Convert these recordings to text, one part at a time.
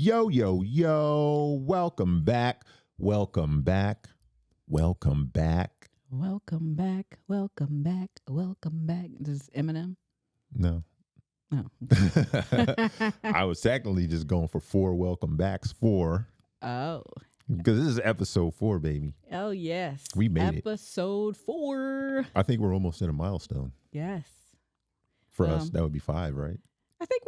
Yo, yo, yo. Welcome back. Welcome back. Welcome back. Welcome back. Welcome back. Welcome back. This is Eminem. No. Oh. I was technically just going for 4 welcome backs. 4. Oh. Because this is episode 4, baby. Oh, yes. We made it. Episode 4. I think we're almost at a milestone. Yes. For us, that would be 5, right? I think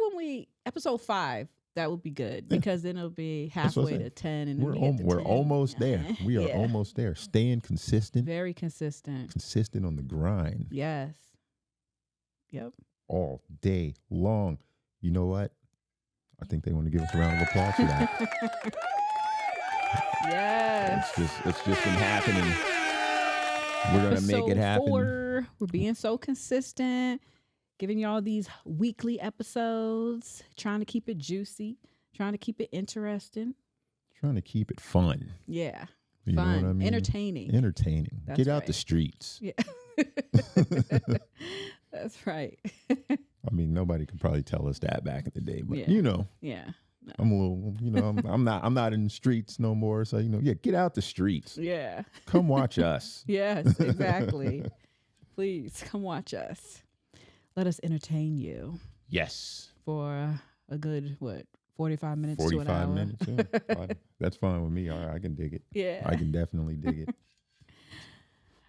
episode 5, that would be good because then it'll be halfway to 10. And we're almost there. We are almost there. Staying consistent. Very consistent. Consistent on the grind. Yes. Yep. All day long. You know what? I think they want to give us a round of applause for that. Yes. It's just been happening. We're going to make it happen. 4, we're being so consistent, giving y'all these weekly episodes, trying to keep it juicy, trying to keep it interesting. Trying to keep it fun. Yeah. You fun. know what I mean? Entertaining. That's Get out right. the streets. Yeah. That's right. I mean, nobody could probably tell us that back in the day, but Yeah. No. I'm a little, I'm not in the streets no more. So, get out the streets. Yeah. Come watch us. Yes, exactly. Please come watch us. Let us entertain you. Yes. For a good, 45 minutes 45 to an hour? minutes, yeah. That's fine with me. I can dig it. Yeah. I can definitely dig it.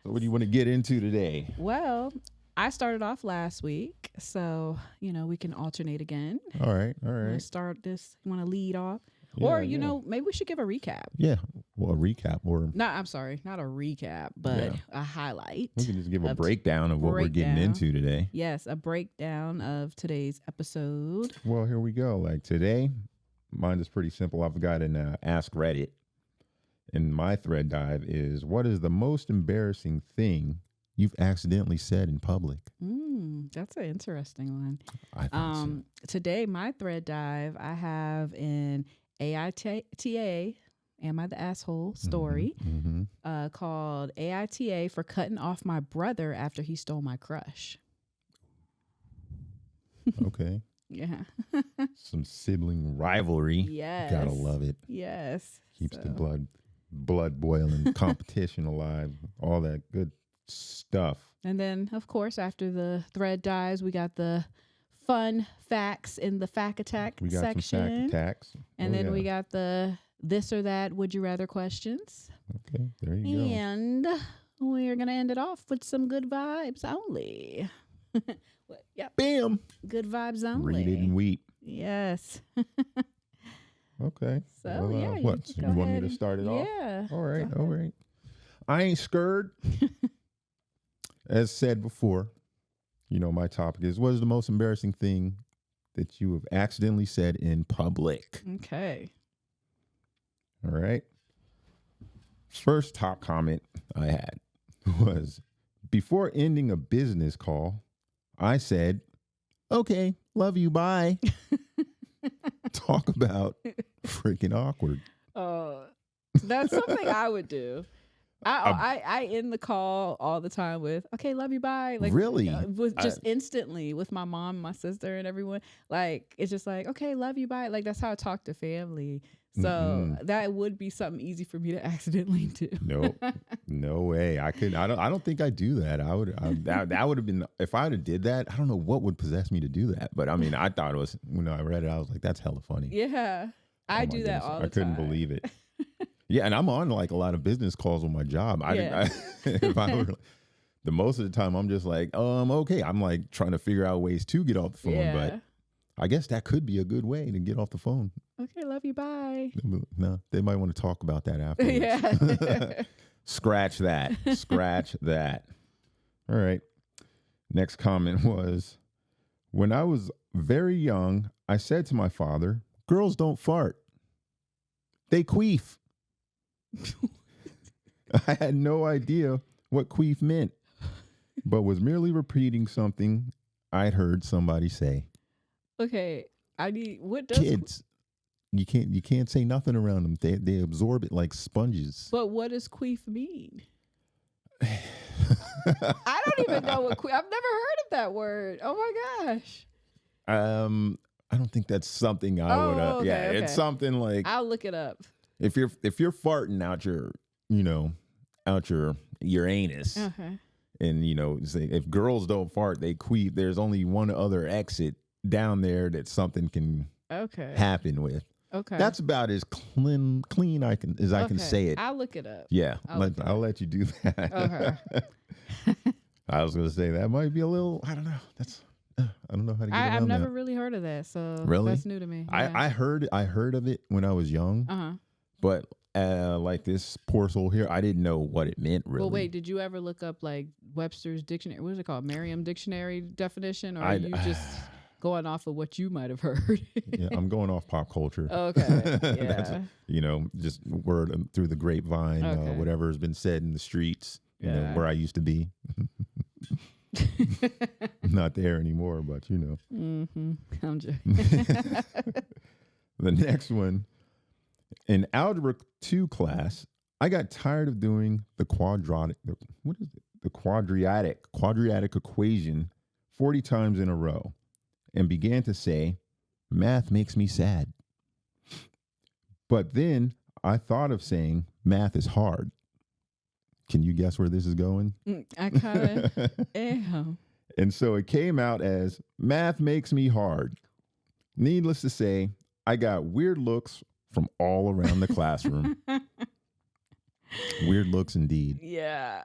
So what do you want to get into today? Well, I started off last week, so, we can alternate again. All right. Start this. You want to lead off? Yeah, or, maybe we should give a recap. Yeah. Well, a recap or... No, I'm sorry. Not a recap, but a highlight. We can just give a breakdown of what we're getting into today. Yes, a breakdown of today's episode. Well, here we go. Like today, mine is pretty simple. I've got an Ask Reddit. And my thread dive is, what is the most embarrassing thing you've accidentally said in public? That's an interesting one. I think so. Today, my thread dive, I have an AITA, Am I the Asshole story, called AITA for cutting off my brother after he stole my crush. Okay. Yeah. Some sibling rivalry. Yes. Gotta love it. Yes. Keeps the blood boiling, competition alive, all that good stuff. And then, of course, after the thread dives, we got the fun facts in the fact attack section. We got some fact attacks. And then we got the this or that would you rather questions. Okay, there you go. And we're going to end it off with some good vibes only. Yep. Bam. Good vibes only. Read it and weep. Yes. Okay. So, well, what? You want me to start it off? Yeah. All right. I ain't scared. As said before, my topic is, what is the most embarrassing thing that you have accidentally said in public? Okay. All right. First top comment I had was, before ending a business call, I said, okay, love you, bye. Talk about freaking awkward. That's something I would do. I end the call all the time with, okay, love you, bye. Like, really? Instantly with my mom, my sister, and everyone. Like, it's just like, okay, love you, bye. Like, that's how I talk to family. So that would be something easy for me to accidentally do. Nope. No way. I don't think I do that. That would have been, if I would have did that, I don't know what would possess me to do that. But I mean, I thought it was, when I read it, I was like, that's hella funny. Yeah. I do that all the time. I couldn't believe it. Yeah, and I'm on like a lot of business calls on my job. If I were, the most of the time I'm just like, okay. I'm like trying to figure out ways to get off the phone, but I guess that could be a good way to get off the phone. Okay, love you, bye. No, they might want to talk about that afterwards. Yeah. Scratch that. All right. Next comment was, when I was very young, I said to my father, girls don't fart. They queef. I had no idea what queef meant, but was merely repeating something I'd heard somebody say. Okay, what does kids? You can't say nothing around them. They absorb it like sponges. But what does queef mean? I don't even know what queef. I've never heard of that word. Oh my gosh. I don't think that's something I would. Okay. It's something like I'll look it up. if you're farting out your, out your anus, and say if girls don't fart, they queef. There's only one other exit down there that something can happen with. Okay, that's about as clean I can say it. I'll look it up. Yeah, I'll let you do that. Okay. I was gonna say that might be a little. I don't know. I don't know how to get around that. I've never really heard of that, so that's new to me. Yeah. I heard of it when I was young, but like this poor soul here, I didn't know what it meant really. Well, wait, did you ever look up like Webster's dictionary? What is it called? Merriam dictionary definition, or are you just going off of what you might have heard? Yeah, I'm going off pop culture. Okay, yeah. That's, just word through the grapevine, whatever has been said in the streets, where I used to be. Not there anymore, but I'm joking. The next one, in Algebra 2 class, I got tired of doing the quadratic equation 40 times in a row and began to say, math makes me sad. But then I thought of saying math is hard. Can you guess where this is going? I kind of am. And so it came out as math makes me hard. Needless to say, I got weird looks from all around the classroom. Weird looks indeed. Yeah.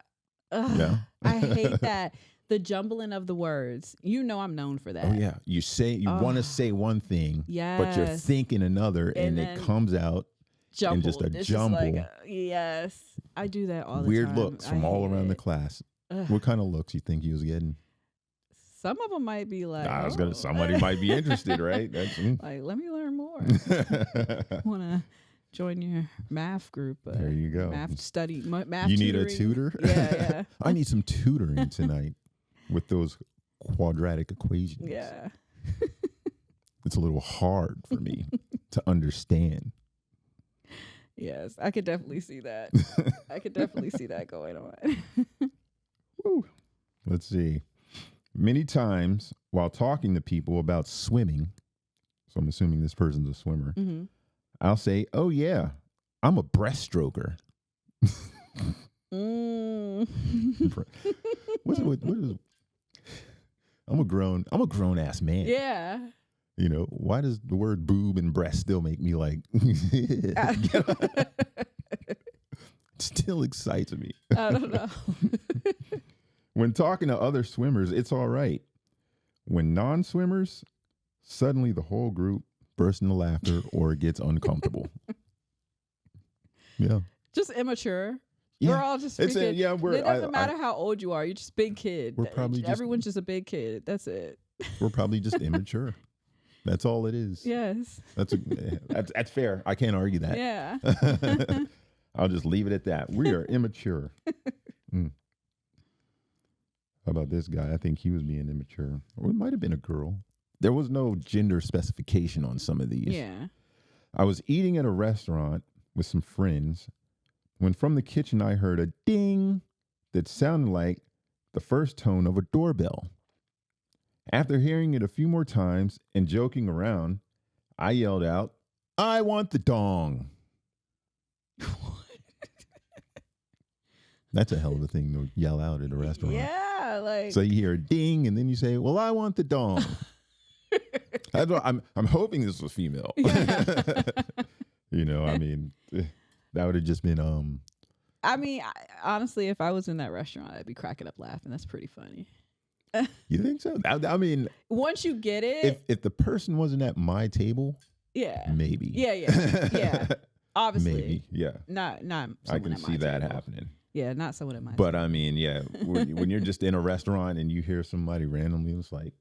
Yeah. I hate that. The jumbling of the words. I'm known for that. Oh, yeah. You want to say one thing, but you're thinking another, and it comes out in just a jumble. Just like, yes. I do that all the time. Weird looks from all around the class. What kind of looks you think he was getting? Some of them might be like, somebody might be interested, right? That's, like, let me learn more. Want to join your math group? There you go. Math study, math. You tutoring. Need a tutor? Yeah. I need some tutoring tonight with those quadratic equations. Yeah. It's a little hard for me to understand. Yes, I could definitely see that. I could definitely see that going on. Woo. Let's see. Many times while talking to people about swimming, so I'm assuming this person's a swimmer, I'll say, oh, yeah, I'm a breaststroker. What is I'm a grown ass man. Yeah. Why does the word boob and breast still make me like it still excites me? I don't know. When talking to other swimmers, it's all right. When non-swimmers, suddenly the whole group bursts into laughter or it gets uncomfortable. Yeah. Just immature. Yeah. We're all just freaking. It doesn't matter how old you are. You're just a big kid. Everyone's just a big kid. That's it. We're probably just immature. That's all it is. Yes. That's fair. I can't argue that. Yeah. I'll just leave it at that. We are immature. How about this guy? I think he was being immature. Or it might have been a girl. There was no gender specification on some of these. Yeah. I was eating at a restaurant with some friends when from the kitchen I heard a ding that sounded like the first tone of a doorbell. After hearing it a few more times and joking around, I yelled out, I want the dong. That's a hell of a thing to yell out at a restaurant. Yeah, like. So you hear a ding and then you say, well, I want the dong. I'm hoping this was female. Yeah. That would have just been honestly, if I was in that restaurant, I'd be cracking up laughing. That's pretty funny. You think so? Once you get it, if the person wasn't at my table, yeah, maybe, yeah, obviously, maybe, yeah, not. I can see that happening. Yeah, not someone at my. But table. When you're just in a restaurant and you hear somebody randomly, it's like,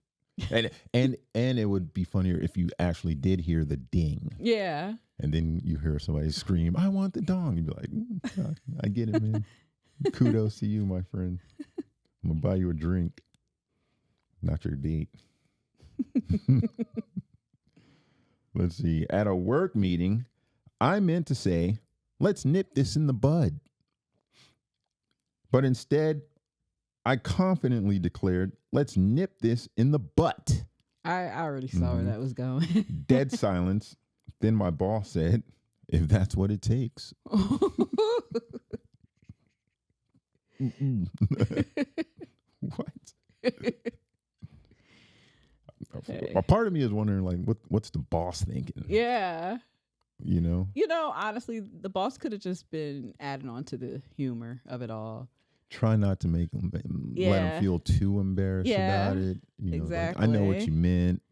and it would be funnier if you actually did hear the ding. Yeah. And then you hear somebody scream, I want the dong. You'd be like, I get it, man. Kudos to you, my friend. I'm going to buy you a drink. Not your date. Let's see. At a work meeting, I meant to say, let's nip this in the bud. But instead, I confidently declared, let's nip this in the butt. I already saw where that was going. Dead silence. Then my boss said, if that's what it takes. What? Hey. A part of me is wondering, like, what's the boss thinking? Yeah. You know? Honestly, the boss could have just been adding on to the humor of it all. Try not to make them let them feel too embarrassed about it. Exactly. Like, I know what you meant.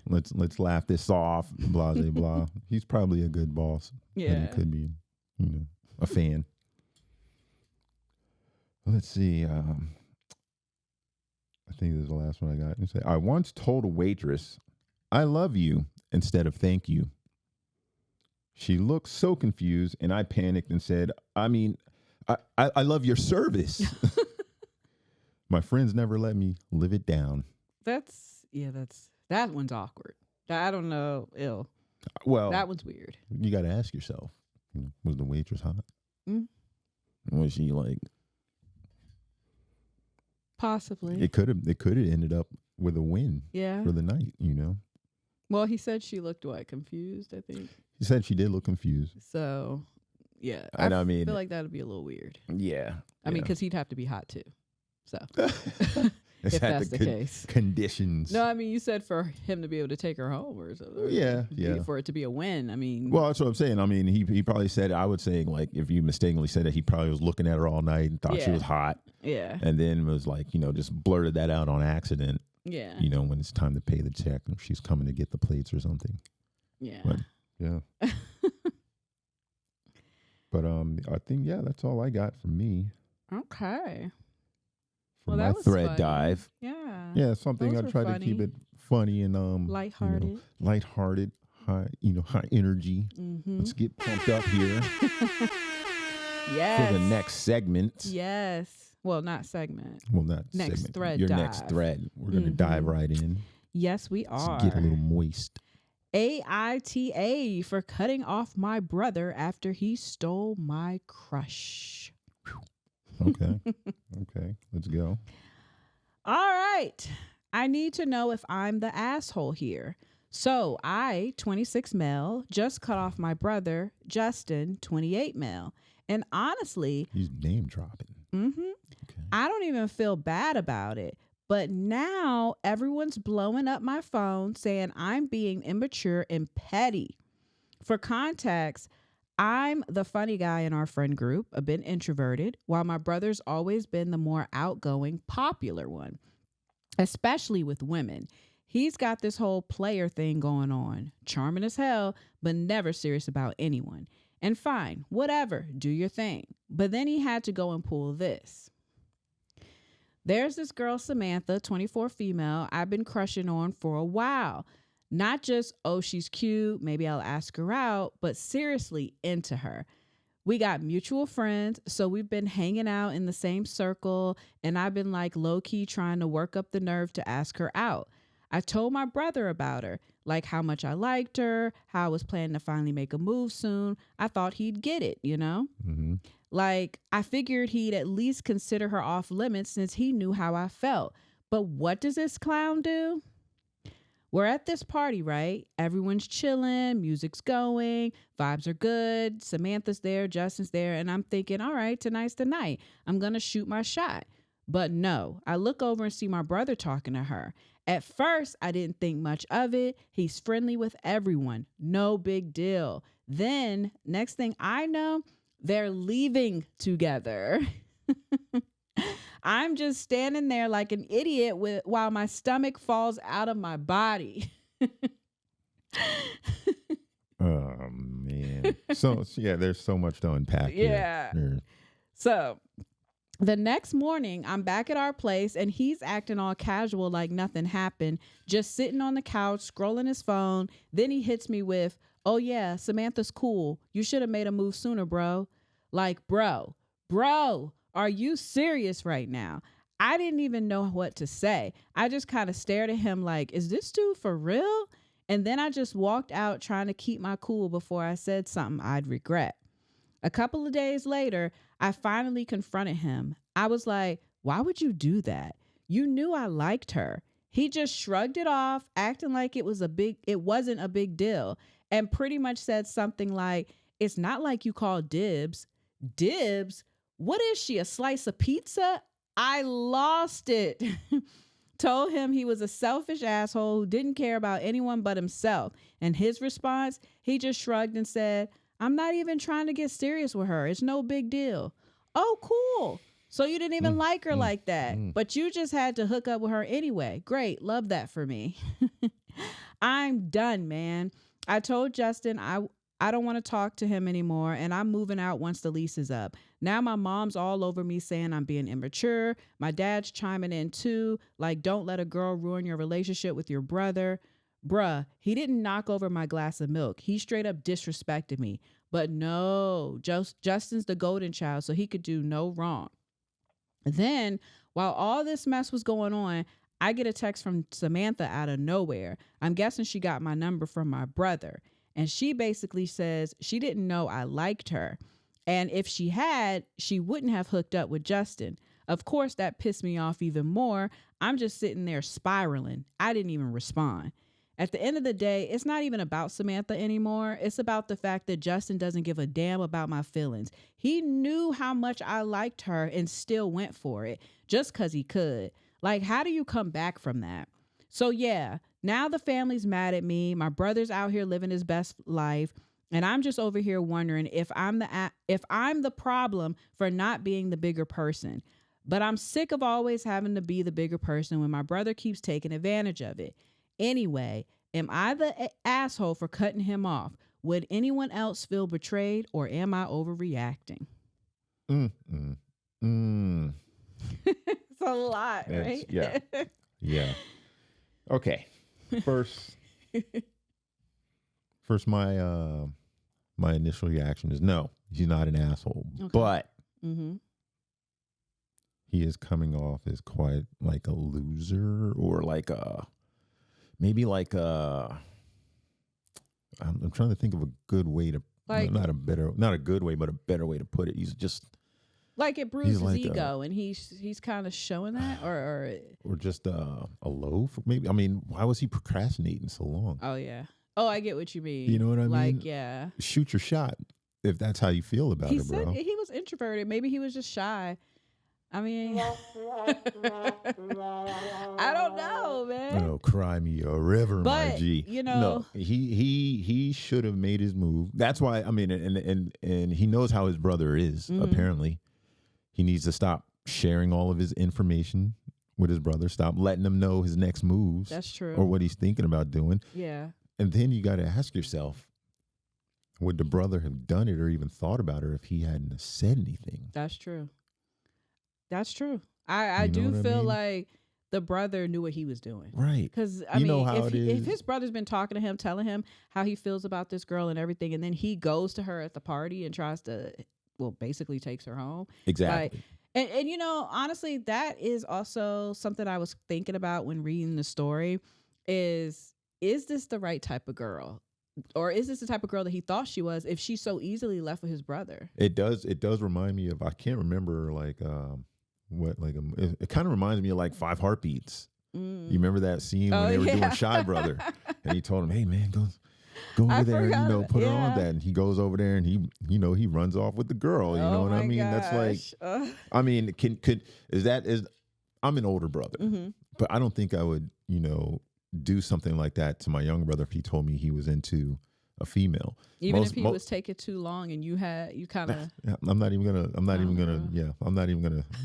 Let's laugh this off. Blah blah blah. He's probably a good boss. Yeah. But he could be, a fan. Let's see. I think this is the last one I got. Say, I once told a waitress, "I love you," instead of "thank you." She looked so confused, and I panicked and said, "I mean, I love your service." My friends never let me live it down. That one's awkward. I don't know. Ew. Well, that one's weird. You got to ask yourself, was the waitress hot? Was she like? Possibly. It could have ended up with a win. Yeah. For the night, Well, he said she looked confused, I think. He said she did look confused. So, yeah. And I feel like that would be a little weird. Yeah. I mean, because he'd have to be hot too. So, if that's the case. Conditions. No, I mean, you said for him to be able to take her home or something. Yeah. For it to be a win. I mean. Well, that's what I'm saying. I mean, he probably said, I would say, like, if you mistakenly said it, he probably was looking at her all night and thought she was hot. Yeah. And then was like, just blurted that out on accident. Yeah. When it's time to pay the check and she's coming to get the plates or something. Yeah. But, yeah. But I think, that's all I got from me. Okay. For my thread funny. Dive. Yeah. Yeah, something I try to keep it funny and lighthearted. Lighthearted, high energy. Mm-hmm. Let's get pumped up here. Yes. For the next segment. Yes. Well, not segment. Well, not next segment. thread. Your dive. next thread. We're gonna dive right in. Yes, we are. Let's get a little moist. AITA for cutting off my brother after he stole my crush. Okay. Okay. Let's go. All right. I need to know if I'm the asshole here. So I, 26 male, just cut off my brother, Justin, 28 male. And honestly, he's name dropping. Mm-hmm. Okay. I don't even feel bad about it. But now everyone's blowing up my phone saying I'm being immature and petty. For context, I'm the funny guy in our friend group, a bit introverted, while my brother's always been the more outgoing, popular one, especially with women. He's got this whole player thing going on, charming as hell, but never serious about anyone. And fine, whatever, do your thing. But then he had to go and pull this. There's this girl, Samantha, 24 female, I've been crushing on for a while. Not just, oh, she's cute, maybe I'll ask her out, but seriously into her. We got mutual friends, so we've been hanging out in the same circle, and I've been like low-key trying to work up the nerve to ask her out. I told my brother about her, like how much I liked her, how I was planning to finally make a move soon. I thought he'd get it, Mm-hmm. Like, I figured he'd at least consider her off limits since he knew how I felt. But what does this clown do? We're at this party, right? Everyone's chilling, music's going, vibes are good. Samantha's there, Justin's there, and I'm thinking, all right, tonight's the night. I'm going to shoot my shot. But no, I look over and see my brother talking to her. At first, I didn't think much of it. He's friendly with everyone. No big deal. Then, next thing I know, they're leaving together. I'm just standing there like an idiot while my stomach falls out of my body. Oh, man. So, yeah, there's so much to unpack Yeah. here. So the next morning, I'm back at our place and he's acting all casual like nothing happened, just sitting on the couch, scrolling his phone. Then he hits me with, oh, yeah, Samantha's cool. You should have made a move sooner, bro. Like, bro, are you serious right now? I didn't even know what to say. I just kind of stared at him like, is this dude for real? And then I just walked out trying to keep my cool before I said something I'd regret. A couple of days later, I finally confronted him. I was like, why would you do that? You knew I liked her. he just shrugged it off, acting like it wasn't a big deal, and pretty much said something like, "It's not like you call dibs. Dibs? What is she, a slice of pizza?" I lost it. Told him he was a selfish asshole who didn't care about anyone but himself. And his response, he just shrugged and said, "I'm not even trying to get serious with her. It's no big deal." Oh, cool. So you didn't even like her like that, but you just had to hook up with her anyway. Great. Love that for me. I'm done, man. I told Justin I don't want to talk to him anymore, and I'm moving out once the lease is up. Now my mom's all over me saying I'm being immature. My dad's chiming in too, like, don't let a girl ruin your relationship with your brother. Bruh, he didn't knock over my glass of milk. He straight up disrespected me. But no, Justin's the golden child, so he could do no wrong. Then, while all this mess was going on, I get a text from Samantha out of nowhere. I'm guessing she got my number from my brother. And she basically says she didn't know I liked her. And if she had, she wouldn't have hooked up with Justin. Of course, that pissed me off even more. I'm just sitting there spiraling. I didn't even respond. At the end of the day, it's not even about Samantha anymore. It's about the fact that Justin doesn't give a damn about my feelings. He knew how much I liked her and still went for it just because he could. Like, how do you come back from that? So yeah, now the family's mad at me. My brother's out here living his best life. And I'm just over here wondering if I'm the problem for not being the bigger person. But I'm sick of always having to be the bigger person when my brother keeps taking advantage of it. Anyway, am I the asshole for cutting him off? Would anyone else feel betrayed, or am I overreacting? It's a lot, right? Yeah. Yeah. Okay. First my initial reaction is no, he's not an asshole. Okay. But he is coming off as quite like a loser, or like maybe like I'm trying to think of a good way to, like, not a good way, but a better way to put it. He's just like, it bruised his ego, and he's kind of showing that, or just a loaf, maybe. I mean, why was he procrastinating so long? Oh yeah. Oh, I get what you mean. You know what I mean? Like, yeah. Shoot your shot if that's how you feel about it, bro. He was introverted. Maybe he was just shy. I mean, I don't know, man. Oh, cry me a river, but, my G. You know, no, he should have made his move. That's why, I mean, and he knows how his brother is, apparently. He needs to stop sharing all of his information with his brother. Stop letting him know his next moves. That's true. Or what he's thinking about doing. Yeah. And then you got to ask yourself, would the brother have done it or even thought about her if he hadn't said anything? That's true. That's true. I do feel like the brother knew what he was doing. Right. Because, I mean, if his brother's been talking to him, telling him how he feels about this girl and everything, and then he goes to her at the party and tries to, well, basically takes her home. Exactly. Like, and you know, honestly, that is also something I was thinking about when reading the story is this the right type of girl? Or is this the type of girl that he thought she was if she so easily left with his brother? It does remind me of, I can't remember, like, it kind of reminds me of like 5 Heartbeats. You remember that scene when they were doing Shy Brother, and he told him, "Hey man, go over there and put her on that." And he goes over there and he runs off with the girl. You know what I mean? Gosh. That's like, I mean, I'm an older brother, but I don't think I would, do something like that to my younger brother if he told me he was into a female. Even if he was taking too long and you kind of. I'm not even gonna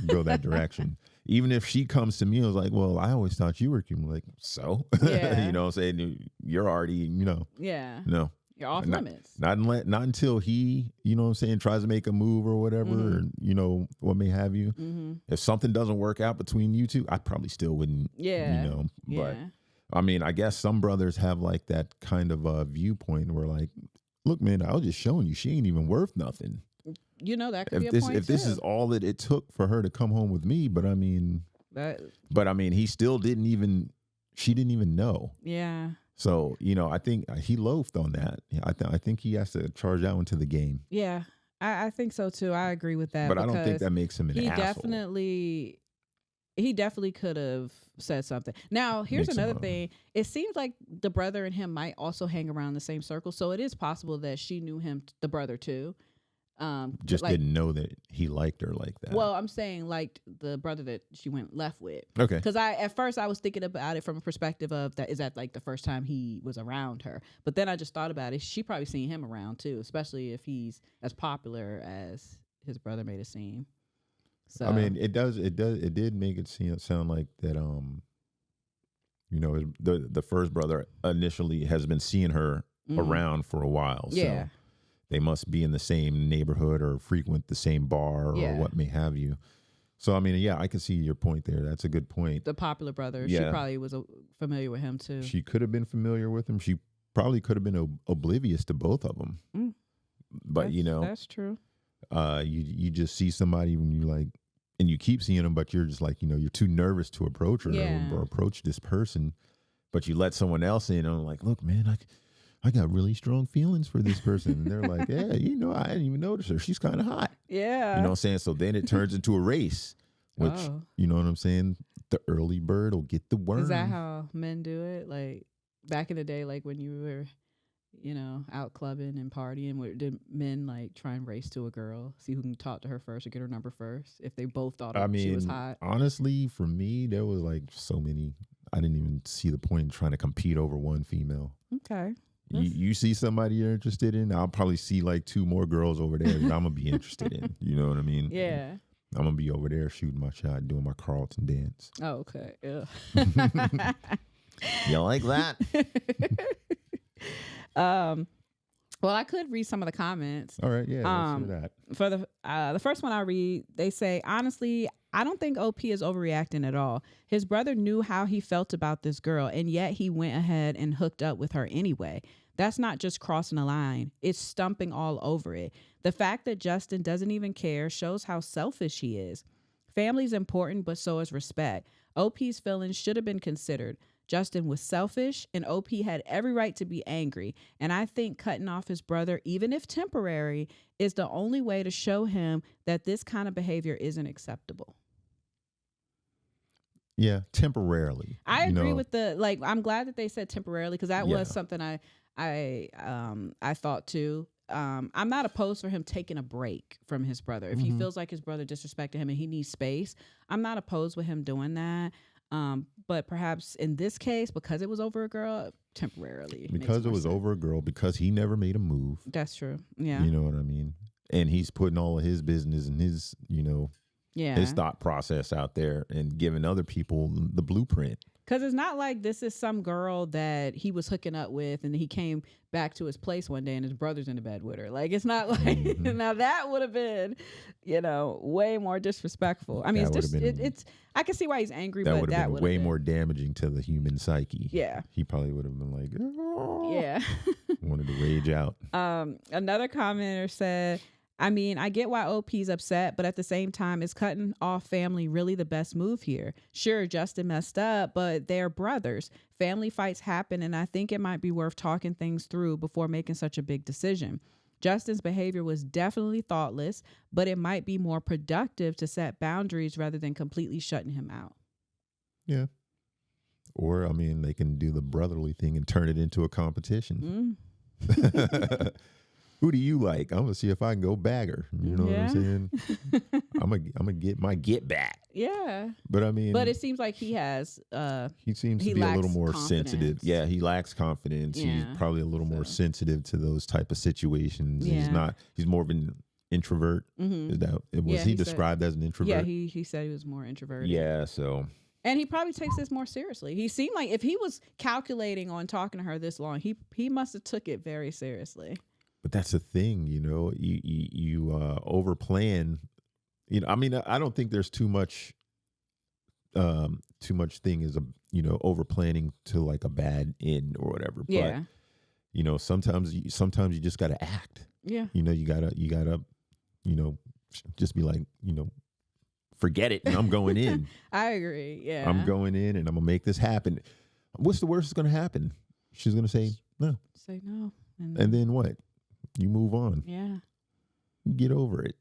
go that direction. Even if she comes to me and was like, "Well, I always thought you were cute," I'm like, so, yeah. I'm saying, you're already, yeah, no, you're off limits. Not until he, tries to make a move or whatever, or, what may have you. If something doesn't work out between you two, I probably still wouldn't. Yeah, but. I mean, I guess some brothers have like that kind of viewpoint where, like, look, man, I was just showing you she ain't even worth nothing. That could be a point if this is all that it took for her to come home with me, but I mean, he still she didn't even know. Yeah. So, I think he loafed on that. I think he has to charge that one to the game. Yeah, I think so too. I agree with that. But I don't think that makes him an asshole. Definitely he definitely could have said something. Now, here's another thing. It seems like the brother and him might also hang around the same circle. So it is possible that she knew him, the brother, too. Just didn't know that he liked her like that. Well, I'm saying like the brother that she went left with. Okay. Because at first I was thinking about it from a perspective of is that like the first time he was around her. But then I just thought about it. She probably seen him around too, especially if he's as popular as his brother made it seem. So I mean, it did make it sound like that. The first brother initially has been seeing her around for a while. Yeah. So they must be in the same neighborhood or frequent the same bar or what may have you. So, I mean, yeah, I can see your point there. That's a good point. The popular brother, she probably was familiar with him too. She could have been familiar with him. She probably could have been oblivious to both of them. But, that's true. You just see somebody when you like, and you keep seeing them, but you're just like, you're too nervous to approach her or approach this person. But you let someone else in and like, look, man, I got really strong feelings for this person. And they're like, yeah, I didn't even notice her. She's kind of hot. Yeah. You know what I'm saying? So then it turns into a race, which, you know what I'm saying? The early bird will get the worm. Is that how men do it? Like back in the day, like when you were, out clubbing and partying, did men like try and race to a girl, see who can talk to her first or get her number first if they both thought she was hot? Honestly, for me, there was like so many. I didn't even see the point in trying to compete over one female. Okay. You see somebody you're interested in, I'll probably see like 2 more girls over there that I'm going to be interested in. You know what I mean? Yeah. I'm going to be over there shooting my shot, doing my Carlton dance. Oh, okay. Yeah. You like that? Well, I could read some of the comments. All right. Yeah. Let's hear that. For the first one I read, they say, honestly, I don't think OP is overreacting at all. His brother knew how he felt about this girl, and yet he went ahead and hooked up with her anyway. That's not just crossing a line. It's stumping all over it. The fact that Justin doesn't even care shows how selfish he is. Family's important, but so is respect. OP's feelings should have been considered. Justin was selfish, and OP had every right to be angry. And I think cutting off his brother, even if temporary, is the only way to show him that this kind of behavior isn't acceptable. Yeah, temporarily. I agree with I'm glad that they said temporarily, because that was something I thought too. I'm not opposed for him taking a break from his brother. If he feels like his brother disrespected him and he needs space, I'm not opposed with him doing that. But perhaps in this case, because it was over a girl, temporarily. Because it was over a girl, because he never made a move. That's true. Yeah. You know what I mean? And he's putting all of his business and his, his thought process out there and giving other people the blueprint. Because it's not like this is some girl that he was hooking up with and he came back to his place one day and his brother's in the bed with her. Like, it's not like, now that would have been, way more disrespectful. I mean, it's I can see why he's angry, but that would have been way more damaging to the human psyche. Yeah. He probably would have been like, oh. Yeah. Wanted to rage out. Another commenter said, I mean, I get why OP's upset, but at the same time, is cutting off family really the best move here? Sure, Justin messed up, but they're brothers. Family fights happen, and I think it might be worth talking things through before making such a big decision. Justin's behavior was definitely thoughtless, but it might be more productive to set boundaries rather than completely shutting him out. Yeah. Or, I mean, they can do the brotherly thing and turn it into a competition. Who do you like? I'm gonna see if I can go bag her. You know what I'm saying? I'm gonna get my get back. Yeah. But I mean, but it seems like he has. He seems to be a little more sensitive. Yeah, he lacks confidence. Yeah. He's probably a little more sensitive to those type of situations. Yeah. He's more of an introvert. Is that was he described as an introvert? Yeah, he said he was more introverted. Yeah, so. And he probably takes this more seriously. He seemed like if he was calculating on talking to her this long, he must have took it very seriously. But that's the thing, you over plan. I mean, I don't think there's too much thing as over planning to like a bad end or whatever. Yeah. But sometimes you just got to act. Yeah. You gotta just be like, forget it, and I'm going in. I agree. Yeah. I'm going in, and I'm gonna make this happen. What's the worst that's gonna happen? She's gonna say no. Say no. And then what? You move on. Yeah. Get over it.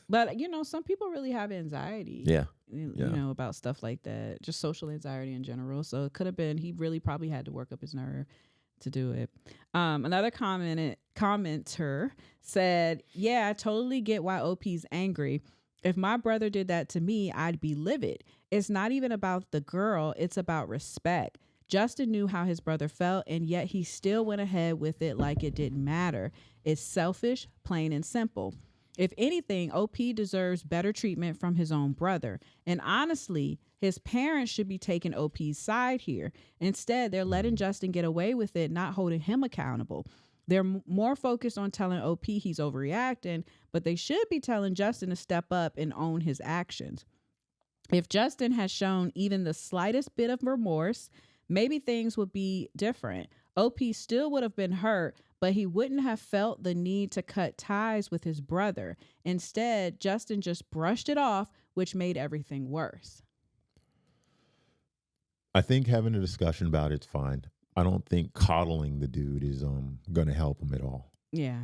But, you know, some people really have anxiety. Yeah. You know, about stuff like that, just social anxiety in general. So it could have been he really probably had to work up his nerve to do it. Another commenter said, yeah, I totally get why OP's angry. If my brother did that to me, I'd be livid. It's not even about the girl. It's about respect. Justin knew how his brother felt, and yet he still went ahead with it like it didn't matter. It's selfish, plain and simple. If anything, OP deserves better treatment from his own brother. And honestly, his parents should be taking OP's side here. Instead, they're letting Justin get away with it, not holding him accountable. They're more focused on telling OP he's overreacting, but they should be telling Justin to step up and own his actions. If Justin has shown even the slightest bit of remorse, maybe things would be different. OP still would have been hurt, but he wouldn't have felt the need to cut ties with his brother. Instead, Justin just brushed it off, which made everything worse. I think having a discussion about it's fine. I don't think coddling the dude is going to help him at all. Yeah.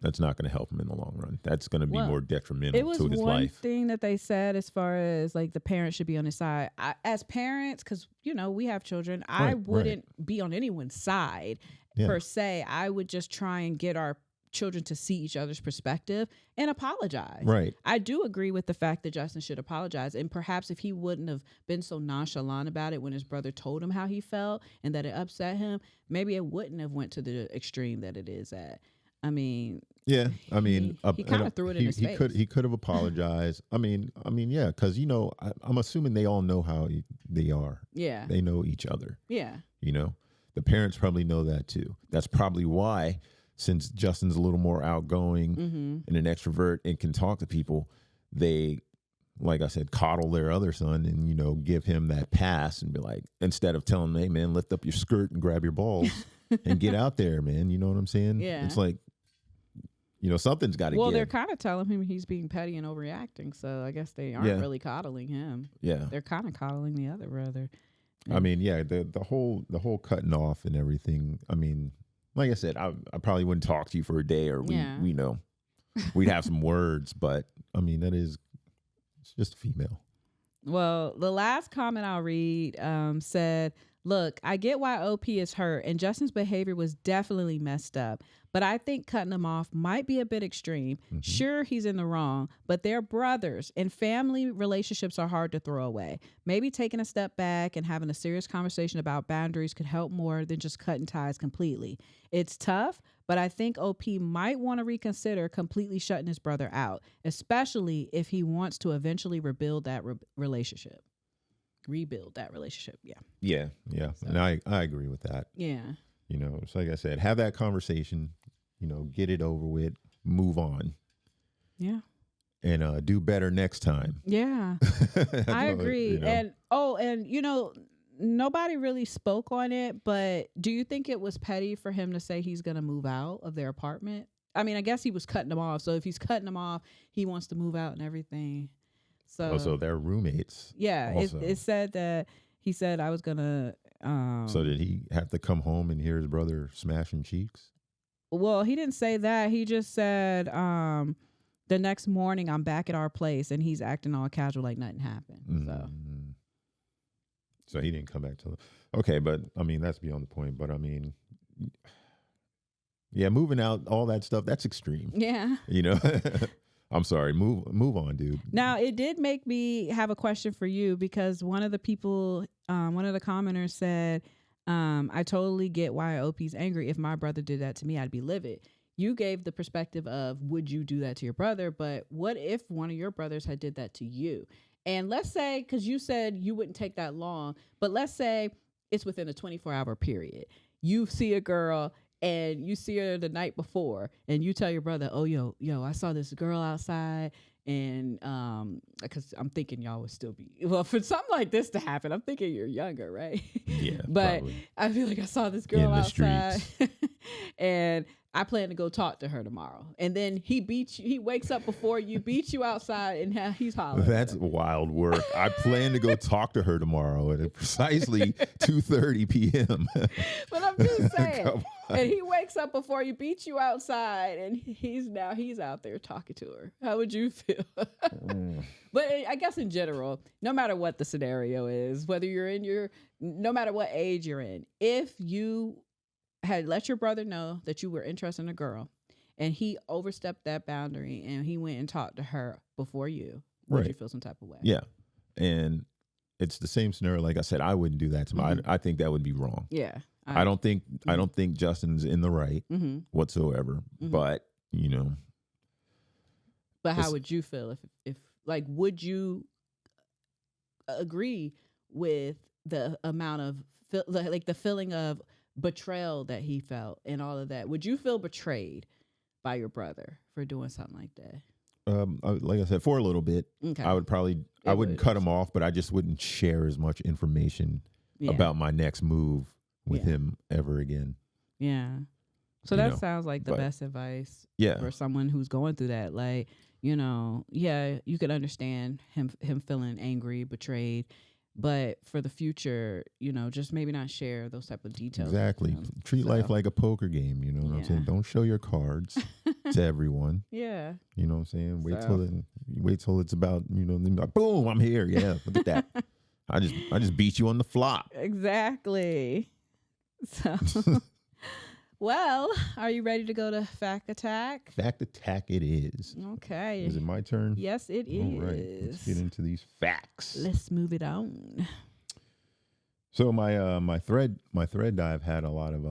That's not going to help him in the long run. That's going to be more detrimental to his life. It was one thing that they said as far as like the parents should be on his side. As parents, because, you know, we have children, I wouldn't be on anyone's side per se. I would just try and get our children to see each other's perspective and apologize. Right. I do agree with the fact that Justin should apologize. And perhaps if he wouldn't have been so nonchalant about it when his brother told him how he felt and that it upset him, maybe it wouldn't have went to the extreme that it is at. I mean, yeah. I mean, he kind of threw it in his face. He could have apologized. I mean, yeah, because you know, I'm assuming they all know how they are. Yeah, they know each other. Yeah, you know, the parents probably know that too. That's probably why, since Justin's a little more outgoing and an extrovert and can talk to people, they, like I said, coddle their other son and, you know, give him that pass and be like, instead of telling him, hey man, lift up your skirt and grab your balls and get out there, man. You know what I'm saying? Yeah, it's like, you know, something's got to give. Well, they're kind of telling him he's being petty and overreacting, so I guess they aren't really coddling him. Yeah. They're kind of coddling the other brother. I mean, yeah, the whole cutting off and everything. I mean, like I said, I probably wouldn't talk to you for a day, or we know we'd have some words, but I mean, it's just a female. Well, the last comment I'll read said, look, I get why OP is hurt, and Justin's behavior was definitely messed up. But I think cutting him off might be a bit extreme. Sure, he's in the wrong, but they're brothers, and family relationships are hard to throw away. Maybe taking a step back and having a serious conversation about boundaries could help more than just cutting ties completely. It's tough, but I think OP might want to reconsider completely shutting his brother out, especially if he wants to eventually rebuild that relationship. Yeah. So. And I agree with that. Yeah. You know, it's like I said, have that conversation, you know, get it over with, move on. Yeah. And do better next time. Yeah. I agree. You know. And you know, nobody really spoke on it, but do you think it was petty for him to say he's going to move out of their apartment? I mean, I guess he was cutting them off. So if he's cutting them off, he wants to move out and everything. So they're roommates. Yeah. It said that he said I was going to. So did he have to come home and hear his brother smashing cheeks? Well, he didn't say that. He just said the next morning I'm back at our place and he's acting all casual like nothing happened. So he didn't come back to okay, but I mean that's beyond the point. But I mean, yeah, moving out, all that stuff, that's extreme. Yeah. You know. I'm sorry. Move on, dude. Now, it did make me have a question for you because one of the commenters said, I totally get why OP's angry. If my brother did that to me, I'd be livid. You gave the perspective of, would you do that to your brother? But what if one of your brothers had did that to you? And let's say, because you said you wouldn't take that long, but let's say it's within a 24-hour period. You see a girl and you see her the night before and you tell your brother, oh, yo, I saw this girl outside. And because I'm thinking y'all would still be, well, for something like this to happen, I'm thinking you're younger, right? Yeah. But probably. I feel like I saw this girl outside and I plan to go talk to her tomorrow. And then he beats you. He wakes up before you, beats you outside, and he's hollering. That's wild work. I plan to go talk to her tomorrow at precisely 2:30 p.m. But I'm just saying. And he wakes up before you, beats you outside, and he's out there talking to her. How would you feel? But I guess in general, no matter what the scenario is, whether you're no matter what age you're in, if you had let your brother know that you were interested in a girl and he overstepped that boundary and he went and talked to her before you, would you feel some type of way? Yeah. And it's the same scenario. Like I said, I wouldn't do that to me. I think that would be wrong. Yeah. I don't think Justin's in the right whatsoever, but But how would you feel if like, would you agree with the amount of like the feeling of betrayal that he felt and all of that? Would you feel betrayed by your brother for doing something like that? Like I said, for a little bit, okay. I wouldn't cut him off, but I just wouldn't share as much information about my next move with him ever again. Yeah. So that sounds like the best advice for someone who's going through that. Like, you could understand him feeling angry, betrayed. But for the future, just maybe not share those type of details. Exactly. Treat life like a poker game. You know what I'm saying? Don't show your cards to everyone. Yeah. You know what I'm saying? Wait till it's about, then like, boom, I'm here. Yeah, look at that. I just beat you on the flop. Exactly. So, well, are you ready to go to Fact Attack? Fact Attack it is. Okay. Is it my turn? Yes, it is. All right. Let's get into these facts. Let's move it on. So my thread dive had a lot of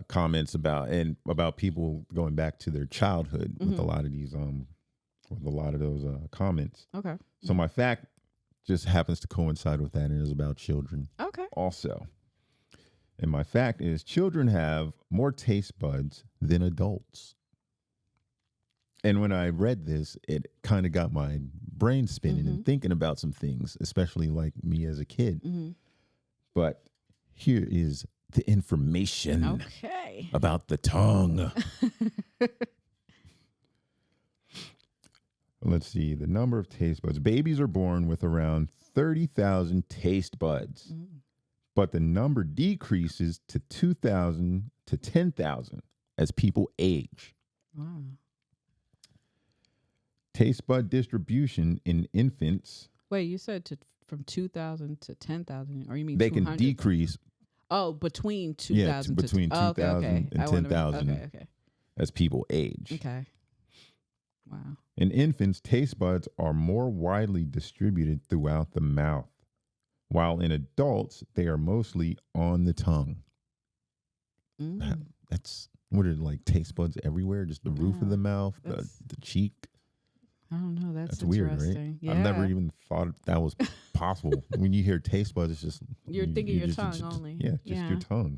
comments about people going back to their childhood with a lot of these with a lot of those comments. Okay. So my fact just happens to coincide with that, and it is about children. Okay. Also. And my fact is children have more taste buds than adults. And when I read this, it kind of got my brain spinning and thinking about some things, especially like me as a kid. But here is the information about the tongue. Let's see. The number of taste buds. Babies are born with around 30,000 taste buds. But the number decreases to 2,000 to 10,000 as people age. Wow. Taste bud distribution in infants. Wait, you said from 2,000 to 10,000, or you mean they can decrease? Oh, between 2,000 between 2,000 and 10,000 as people age. Okay. Wow. In infants, taste buds are more widely distributed throughout the mouth, while in adults, they are mostly on the tongue. That's what are like taste buds everywhere? Just the roof of the mouth, the cheek. I don't know. That's weird, right? Yeah. I've never even thought that was possible. When you hear taste buds, it's just you're thinking your tongue only. Yeah, just your tongue.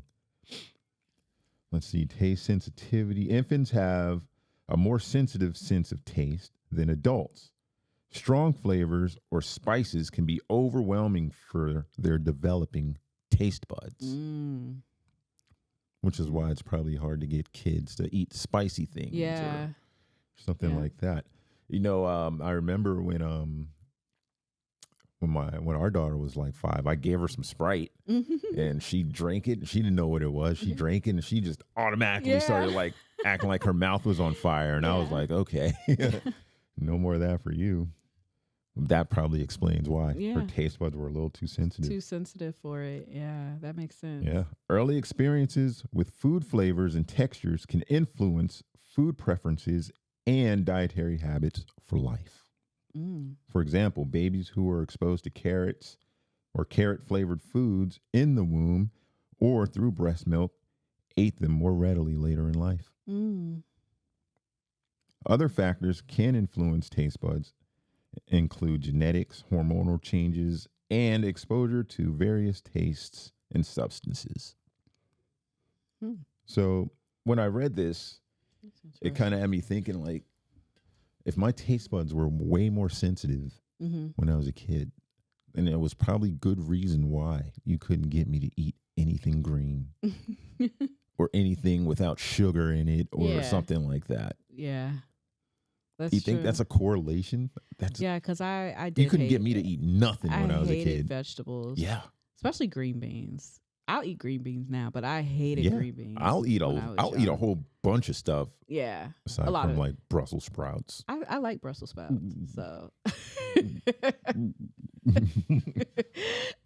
Let's see. Taste sensitivity. Infants have a more sensitive sense of taste than adults. Strong flavors or spices can be overwhelming for their developing taste buds, which is why it's probably hard to get kids to eat spicy things or something like that. I remember when our daughter was like 5, I gave her some Sprite and she drank it and she didn't know what it was. She drank it and she just automatically started like acting like her mouth was on fire. And I was like, okay, no more of that for you. That probably explains why her taste buds were a little too sensitive. Too sensitive for it. Yeah, that makes sense. Yeah. Early experiences with food flavors and textures can influence food preferences and dietary habits for life. For example, babies who are exposed to carrots or carrot-flavored foods in the womb or through breast milk ate them more readily later in life. Other factors can influence taste buds, include genetics, hormonal changes, and exposure to various tastes and substances. So when I read this, it kind of had me thinking, like, if my taste buds were way more sensitive when I was a kid, then it was probably good reason why you couldn't get me to eat anything green or anything without sugar in it or something like that. Yeah. That's you think that's a correlation? Because I did. You couldn't get me to eat nothing when I was a kid. Vegetables. Yeah. Especially green beans. I'll eat green beans now, but I hated green beans. I'll eat a whole bunch of stuff. Yeah. Aside from like Brussels sprouts. I like Brussels sprouts. So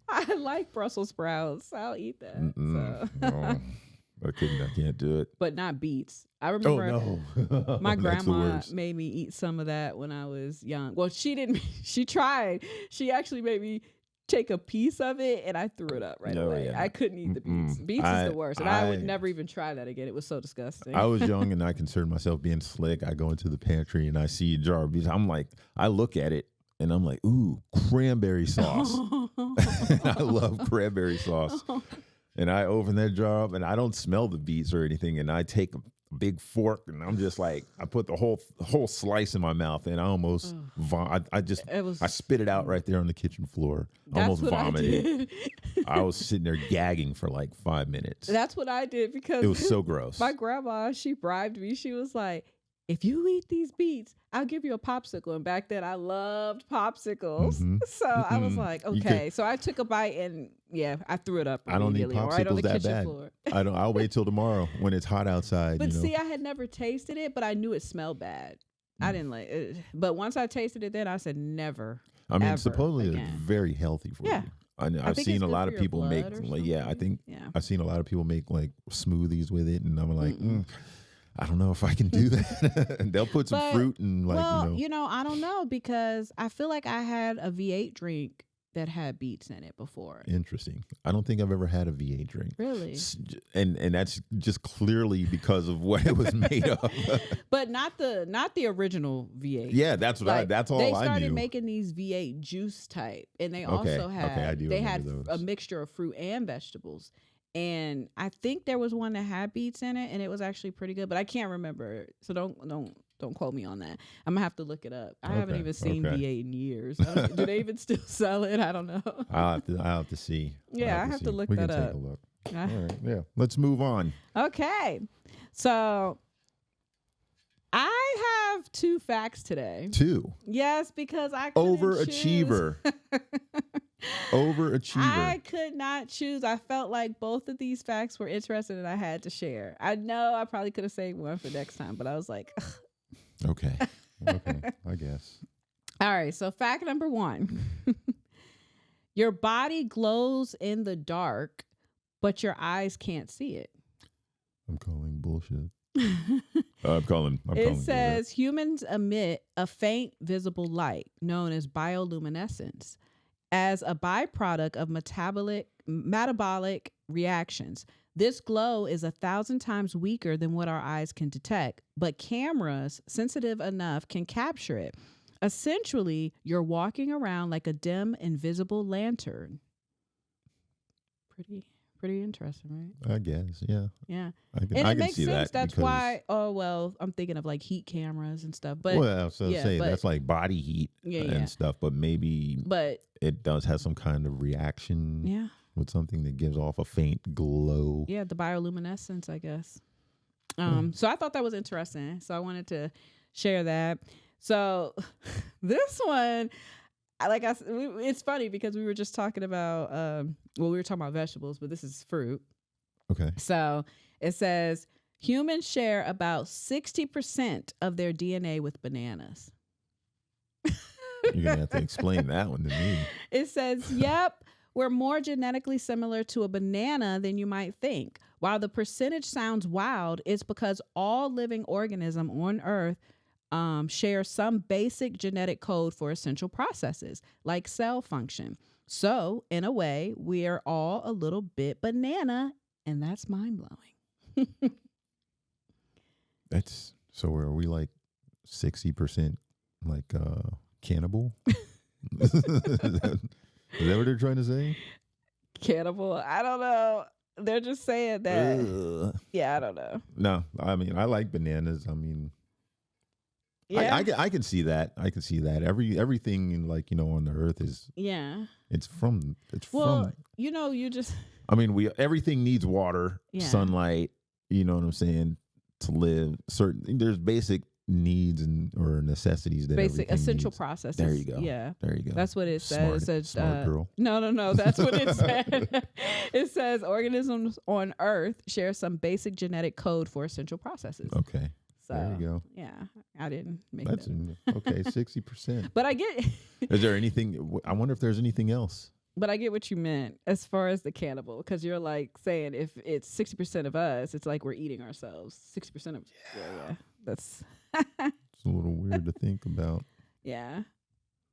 I like Brussels sprouts. I'll eat that. So. I can't do it. But not beets. I remember my grandma made me eat some of that when I was young. Well, she didn't. She tried. She actually made me take a piece of it, and I threw it up right away. Yeah. I couldn't eat the beets. Beets is the worst, and I would never even try that again. It was so disgusting. I was young, and I considered myself being slick. I go into the pantry, and I see a jar of beets. I'm like, I look at it, and I'm like, ooh, cranberry sauce. I love cranberry sauce. And I open that jar up, and I don't smell the beets or anything. And I take a big fork, and I'm just like, I put the whole slice in my mouth, and I almost I spit it out right there on the kitchen floor. Almost vomited. I was sitting there gagging for like 5 minutes. That's what I did because it was so gross. My grandma, she bribed me. She was like, if you eat these beets, I'll give you a popsicle. And back then I loved popsicles. Mm-hmm. So I was like, okay. So I took a bite and I threw it up. I don't need popsicles right on the that bad. Floor. I'll wait till tomorrow when it's hot outside. But see, I had never tasted it, but I knew it smelled bad. I didn't like it. But once I tasted it, then I said never. I mean, supposedly it's very healthy for you. I've seen a lot of people make I've seen a lot of people make like smoothies with it, and I'm like, I don't know if I can do that. And they'll put some fruit and like, I don't know, because I feel like I had a V8 drink that had beets in it before. Interesting. I don't think I've ever had a V8 drink. Really? And that's just clearly because of what it was made of. But not the original V8. Yeah, that's what that's all I knew. They started making these V8 juice type, and they also had a mixture of fruit and vegetables. And I think there was one that had beets in it, and it was actually pretty good, but I can't remember. So don't quote me on that. I'm gonna have to look it up. I haven't even seen V8 in years. Do they even still sell it? I don't know. I'll have to see. Yeah, I have to look that up. Take a look. All right. Yeah. Let's move on. Okay. So I have 2 facts today. 2? Yes, because I couldn't Overachiever. Overachiever. I could not choose. I felt like both of these facts were interesting and I had to share. I know I probably could have saved one for next time, but I was like, ugh. Okay, I guess. All right, so fact number 1. Your body glows in the dark, but your eyes can't see it. I'm calling bullshit. I'm calling. It says humans emit a faint visible light known as bioluminescence as a byproduct of metabolic reactions. This glow is 1,000 times weaker than what our eyes can detect, but cameras sensitive enough can capture it. Essentially, you're walking around like a dim, invisible lantern. Pretty interesting, right? I guess, yeah. Yeah. I can makes see sense. that. That's why, I'm thinking of like heat cameras and stuff. But that's like body heat and stuff, but it does have some kind of reaction with something that gives off a faint glow. Yeah, the bioluminescence, I guess. So I thought that was interesting. So I wanted to share that. So this one, it's funny because we were just talking about, we were talking about vegetables, but this is fruit. Okay. So it says humans share about 60% of their DNA with bananas. You're going to have to explain that one to me. It says, yep, we're more genetically similar to a banana than you might think. While the percentage sounds wild, it's because all living organism on Earth share some basic genetic code for essential processes like cell function. So in a way, we are all a little bit banana, and that's mind-blowing. So are we like 60% like cannibal? Is that what they're trying to say? Cannibal? I don't know. They're just saying that. Yeah, I don't know. No, I mean, I like bananas. I mean, yeah. I can see that. I can see that. Everything like, on the earth is It's from you just I mean, everything needs water, sunlight, you know what I'm saying, to live. There's basic needs or necessities that basic essential needs. processes. There you go. Yeah, there you go. That's what it says. It says, smart girl. No. That's what it said. It says organisms on Earth share some basic genetic code for essential processes. Okay. So, there you go. Yeah, I didn't make that. Okay, 60%. But I get. Is there anything? I wonder if there's anything else. But I get what you meant as far as the cannibal, because you're like saying if it's 60% of us, it's like we're eating ourselves. 60% of yeah. That's it's a little weird to think about. Yeah.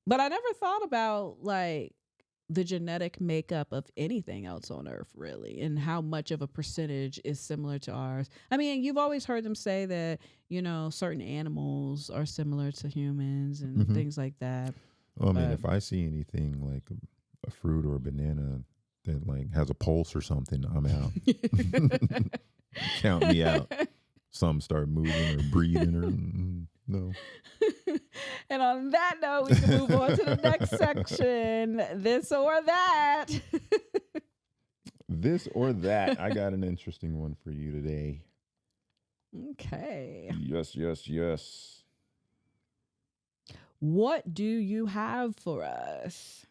But I never thought about like the genetic makeup of anything else on Earth, really, and how much of a percentage is similar to ours. I mean, you've always heard them say that, you know, certain animals are similar to humans and things like that. Well, I mean, if I see anything like a fruit or a banana that like has a pulse or something, I'm out. Count me out. Some start moving or breathing or no. And on that note, we can move on to the next section. This or that. This or that. I got an interesting one for you today. Okay. Yes. What do you have for us?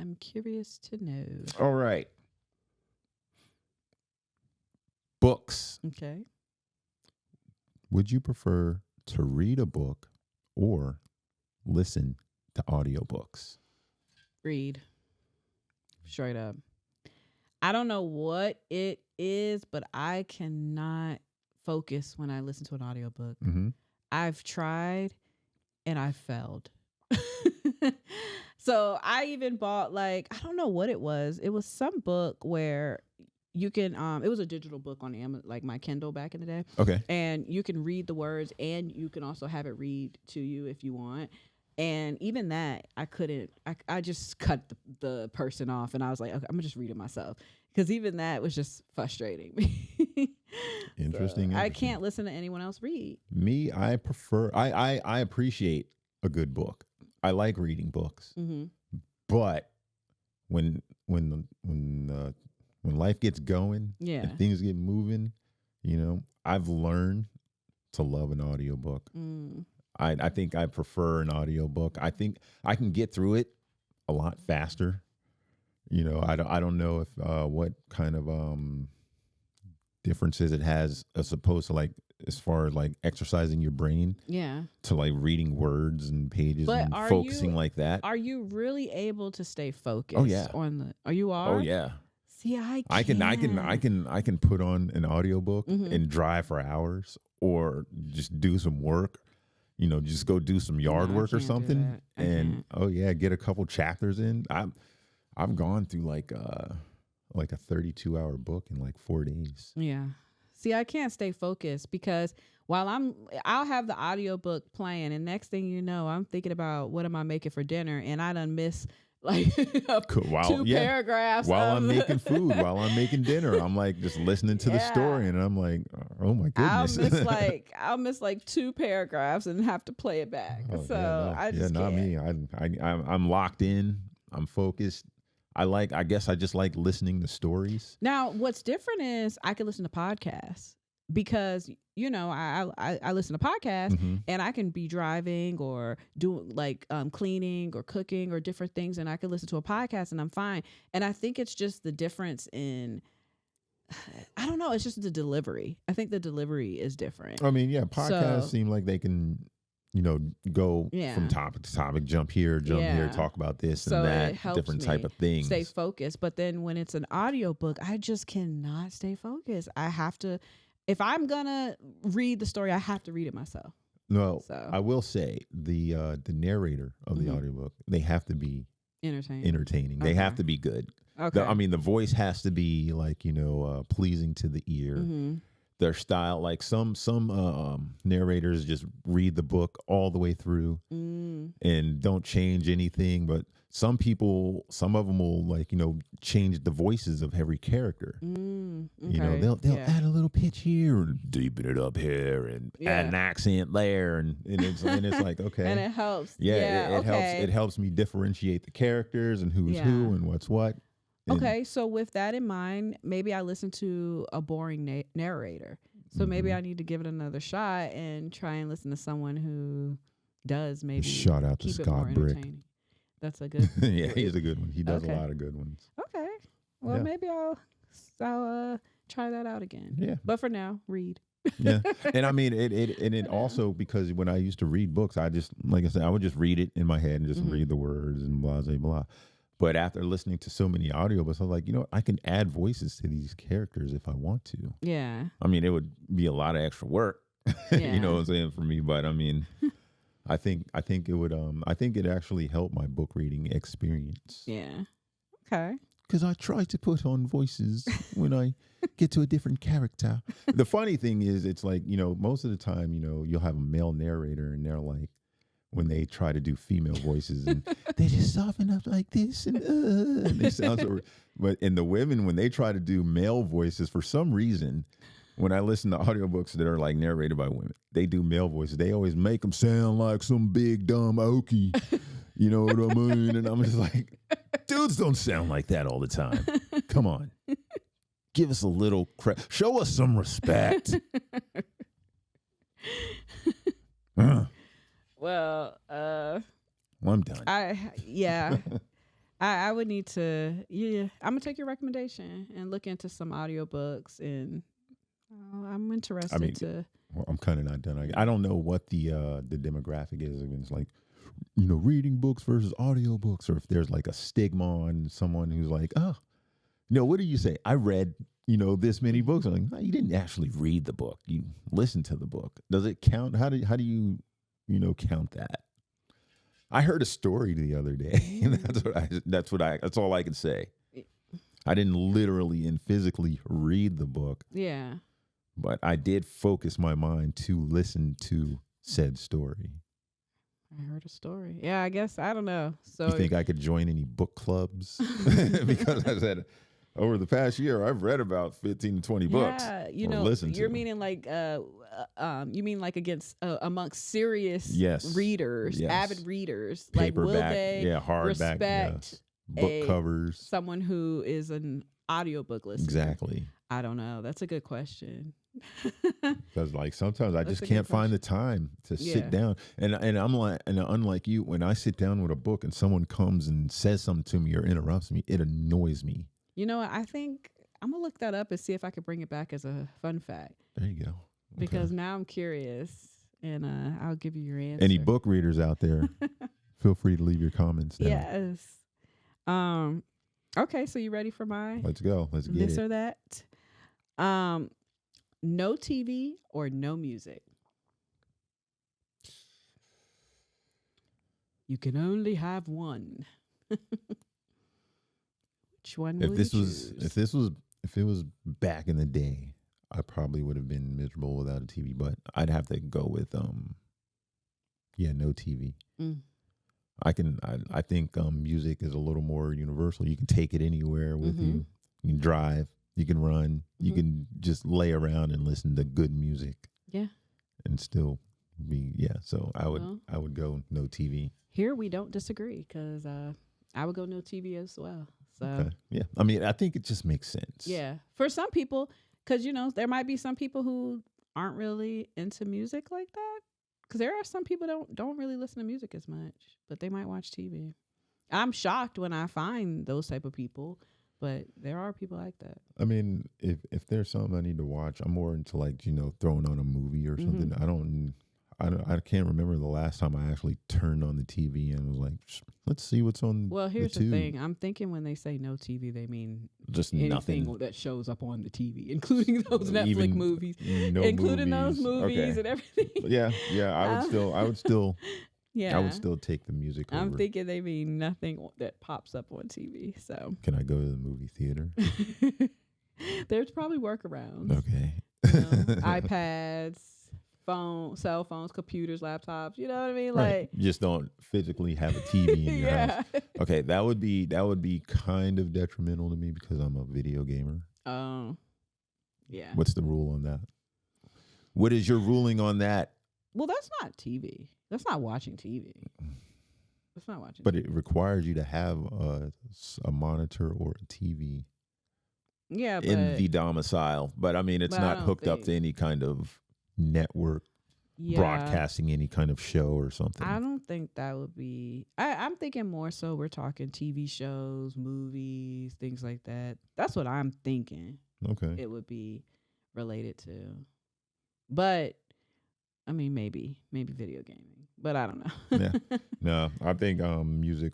I'm curious to know. All right. Books. Okay. Would you prefer to read a book or listen to audiobooks? Read. Straight up. I don't know what it is, but I cannot focus when I listen to an audiobook. Mm-hmm. I've tried and I failed. So I even bought I don't know what it was. It was some book where you can it was a digital book on Amazon, like my Kindle back in the day. Okay. And you can read the words and you can also have it read to you if you want. And even that, I couldn't. I just cut the person off and I was like, okay, I'm gonna just read it myself, because even that was just frustrating me. Interesting. I can't listen to anyone else read. Me, I prefer. I appreciate a good book. I like reading books, but when life gets going, and things get moving, you know, I've learned to love an audiobook. I think I prefer an audiobook. I think I can get through it a lot faster. You know, I don't know if what kind of differences it has as opposed to like as far as like exercising your brain. Yeah. To like reading words and pages and focusing like that. Are you really able to stay focused? Oh yeah. Are you? Oh yeah. See, I can put on an audiobook and drive for hours or just do some work. You know, just go do some yard work or something, and get a couple chapters in. I've gone through like a 32-hour book in like 4 days. Yeah. See, I can't stay focused because while I'll have the audiobook playing, and next thing you know, I'm thinking about what am I making for dinner, and I done miss like two paragraphs while I'm making food, while I'm making dinner. I'm like just listening to the story, and I'm like, oh my goodness. I'll miss like 2 paragraphs and have to play it back. I just not can't. me. I'm locked in. I'm focused. I guess I just like listening to stories. Now, what's different is I can listen to podcasts because, you know, I listen to podcasts and I can be driving or doing like cleaning or cooking or different things, and I can listen to a podcast and I'm fine. And I think it's just the difference in, I don't know, it's just the delivery. I think the delivery is different. I mean, yeah, podcasts seem like they can, you know, go from topic to topic, jump here, talk about this and that, different type of things. Stay focused. But then when it's an audiobook, I just cannot stay focused. I have to, if I'm gonna read the story, I have to read it myself. No, I will say the narrator of the audiobook, they have to be entertaining. They have to be good. Okay. The voice has to be like, you know, pleasing to the ear. Their style, like some narrators just read the book all the way through and don't change anything. But some of them will, like, you know, change the voices of every character. You know, they'll add a little pitch here and deepen it up here and add an accent there, and it's like, okay, and it helps. It helps. It helps me differentiate the characters and who's who and what's what. Okay, so with that in mind, maybe I listen to a boring narrator. So maybe I need to give it another shot and try and listen to someone who does maybe shout out to keep it Scott more Brick. entertaining. That's a good. Yeah, he's a good one. He does a Okay. lot of good ones. Okay. Well, maybe I'll try that out again. Yeah. But for now, read. Yeah. And I mean, it also, because when I used to read books, I just, like I said, I would just read it in my head and just read the words and blah, blah, blah. But after listening to so many audiobooks, I was like, you know what? I can add voices to these characters if I want to. Yeah. I mean, it would be a lot of extra work, you know what I'm saying, for me. But I mean, I think it would, I think it actually helped my book reading experience. Yeah. Okay. Because I try to put on voices when I get to a different character. The funny thing is, it's like, you know, most of the time, you know, you'll have a male narrator and they're like, when they try to do female voices and they just soften up like this and they sound so. But in the women, when they try to do male voices, for some reason, when I listen to audiobooks that are like narrated by women, they do male voices. They always make them sound like some big dumb okie. You know what I mean? And I'm just like, dudes don't sound like that all the time. Come on. Give us a little credit. Show us some respect. Well, I'm done. I would need to, I'm going to take your recommendation and look into some audiobooks, and I'm interested to. Well, I'm kind of not done. I don't know what the demographic is. I mean, it's like, you know, reading books versus audiobooks, or if there's like a stigma on someone who's like, oh, no, what do you say? I read, you know, this many books. I'm like, no, you didn't actually read the book. You listened to the book. Does it count? How do you, you know, count that? I heard a story the other day, and that's all I can say. I didn't literally and physically read the book. Yeah. But I did focus my mind to listen to said story. I heard a story. Yeah, I guess, I don't know. So you think I could join any book clubs? Because I said, over the past year, I've read about 15 to 20 books. Yeah, you know, you're meaning like, you mean like against amongst serious readers, avid readers, paperback, like will they hardback, respect book covers, someone who is an audiobook listener? Exactly. I don't know. That's a good question. Because like sometimes I just can't find the time to sit down, and I'm like, and unlike you, when I sit down with a book and someone comes and says something to me or interrupts me, it annoys me. You know what? I think I'm gonna look that up and see if I can bring it back as a fun fact. There you go. Okay. Because now I'm curious, and I'll give you your answer. Any book readers out there, feel free to leave your comments down. Yes. Okay, so you ready for my? Let's go. Let's get this it. or that. No TV or no music. You can only have one. Which one would you choose? If it was back in the day, I probably would have been miserable without a TV, but I'd have to go with no TV. I think music is a little more universal. You can take it anywhere with you. You can drive, you can run, you can just lay around and listen to good music. Yeah. And still be so I would go no TV. Here we don't disagree, because I would go no TV as well. So okay. Yeah. I mean, I think it just makes sense. Yeah. For some people, because, you know, there might be some people who aren't really into music like that. Because there are some people don't really listen to music as much, but they might watch TV. I'm shocked when I find those type of people, but there are people like that. I mean, if there's something I need to watch, I'm more into like, you know, throwing on a movie or something. I can't remember the last time I actually turned on the TV and was like, let's see what's on. Well, here's the thing. I'm thinking when they say no TV, they mean just anything nothing that shows up on the TV, including those Netflix movies, including those movies and everything. Yeah, I would still take the music over. I'm thinking they mean nothing that pops up on TV. So can I go to the movie theater? There's probably workarounds. Okay. You know, iPads. Cell phones, computers, laptops, you know what I mean? Right. Like, you just don't physically have a TV in your house. Okay, that would be kind of detrimental to me because I'm a video gamer. Oh. Yeah. What's the rule on that? What is your ruling on that? Well, that's not TV. That's not watching TV. It's not watching. But it requires you to have a monitor or a TV. Yeah, in the domicile. But I mean, it's not hooked up to any kind of network broadcasting any kind of show or something. I don't think that would be. I'm thinking more so we're talking TV shows, movies, things like that. That's what I'm thinking. Okay. It would be related to. But I mean, maybe video gaming, but I don't know. Yeah. No, I think music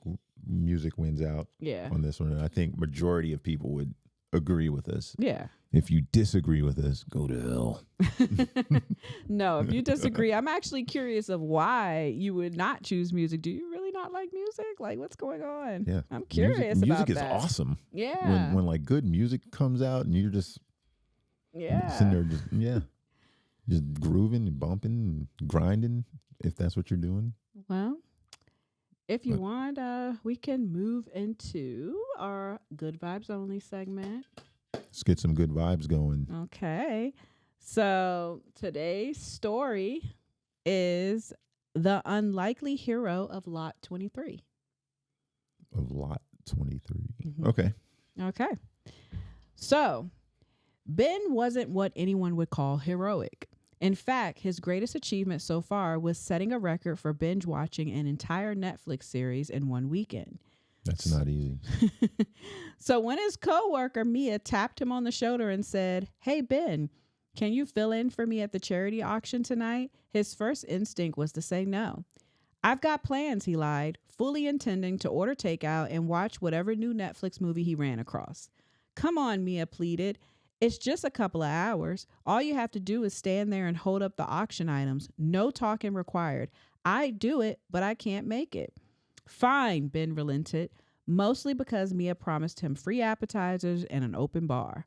wins out on this one. And I think majority of people would agree with us. Yeah. If you disagree with us, go to hell. No, if you disagree, I'm actually curious of why you would not choose music. Do you really not like music? Like, what's going on? Yeah. I'm curious about that. Music is awesome. Yeah. When like good music comes out and you're just sitting there just grooving and bumping and grinding, if that's what you're doing. Well, if you want, we can move into our Good Vibes Only segment. Let's get some good vibes going. Okay. So today's story is The Unlikely Hero of Lot 23. Of Lot 23. Mm-hmm. Okay. Okay. So Ben wasn't what anyone would call heroic. In fact, his greatest achievement so far was setting a record for binge watching an entire Netflix series in one weekend. That's not easy. So when his coworker Mia tapped him on the shoulder and said, "Hey, Ben, can you fill in for me at the charity auction tonight?" his first instinct was to say no. "I've got plans," he lied, fully intending to order takeout and watch whatever new Netflix movie he ran across. "Come on," Mia pleaded. "It's just a couple of hours. All you have to do is stand there and hold up the auction items. No talking required. I'd do it, but I can't make it." "Fine," Ben relented, mostly because Mia promised him free appetizers and an open bar.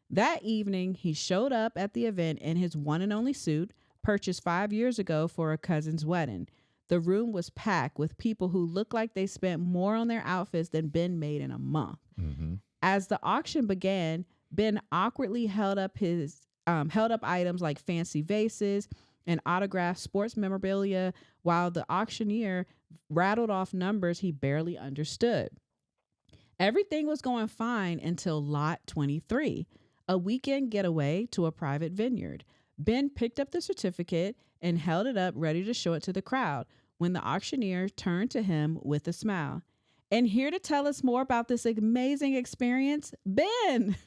That evening, he showed up at the event in his one and only suit, purchased 5 years ago for a cousin's wedding. The room was packed with people who looked like they spent more on their outfits than Ben made in a month. Mm-hmm. As the auction began, Ben awkwardly held up items like fancy vases and autographed sports memorabilia while the auctioneer rattled off numbers he barely understood. Everything was going fine until Lot 23, a weekend getaway to a private vineyard. Ben picked up the certificate and held it up ready to show it to the crowd when the auctioneer turned to him with a smile. "And here to tell us more about this amazing experience, Ben."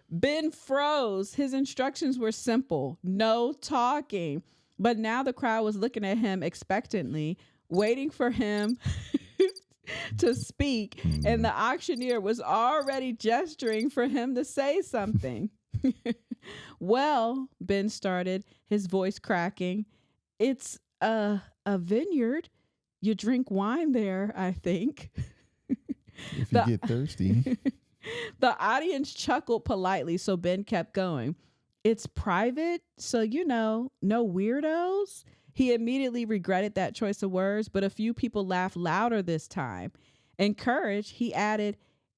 Ben froze. His instructions were simple: no talking. But now the crowd was looking at him expectantly, waiting for him to speak, and the auctioneer was already gesturing for him to say something. "Well," Ben started, his voice cracking, "it's a vineyard. You drink wine there, I think." If you get thirsty. The audience chuckled politely, so Ben kept going. "It's private, so no weirdos." He immediately regretted that choice of words, but a few people laughed louder this time. Encouraged, he added,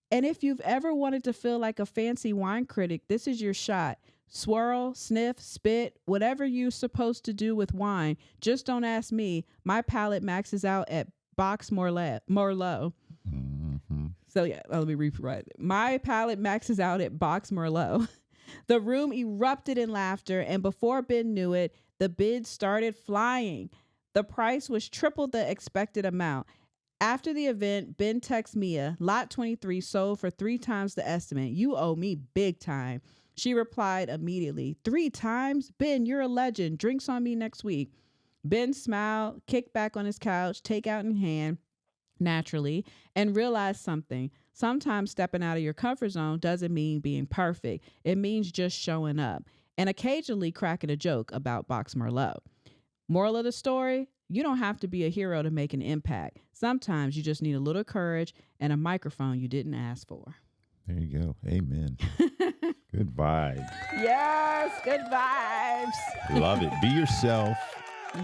"And if you've ever wanted to feel like a fancy wine critic, this is your shot. Swirl, sniff, spit, whatever you're supposed to do with wine. Just don't ask me. My palate maxes out at Box Merlot." Mm-hmm. So let me rewrite it. "My palate maxes out at Box Merlot." The room erupted in laughter, and before Ben knew it, the bids started flying. The price was triple the expected amount. After the event, Ben texted Mia, "Lot 23 sold for 3 times the estimate. You owe me big time." She replied immediately, "3 times? Ben, you're a legend. Drinks on me next week." Ben smiled, kicked back on his couch, takeout in hand, naturally, and realized something. Sometimes stepping out of your comfort zone doesn't mean being perfect. It means just showing up and occasionally cracking a joke about Box Merlot. Moral of the story: you don't have to be a hero to make an impact. Sometimes you just need a little courage and a microphone you didn't ask for. There you go. Amen. Good vibes. Yes, good vibes. Love it. Be yourself.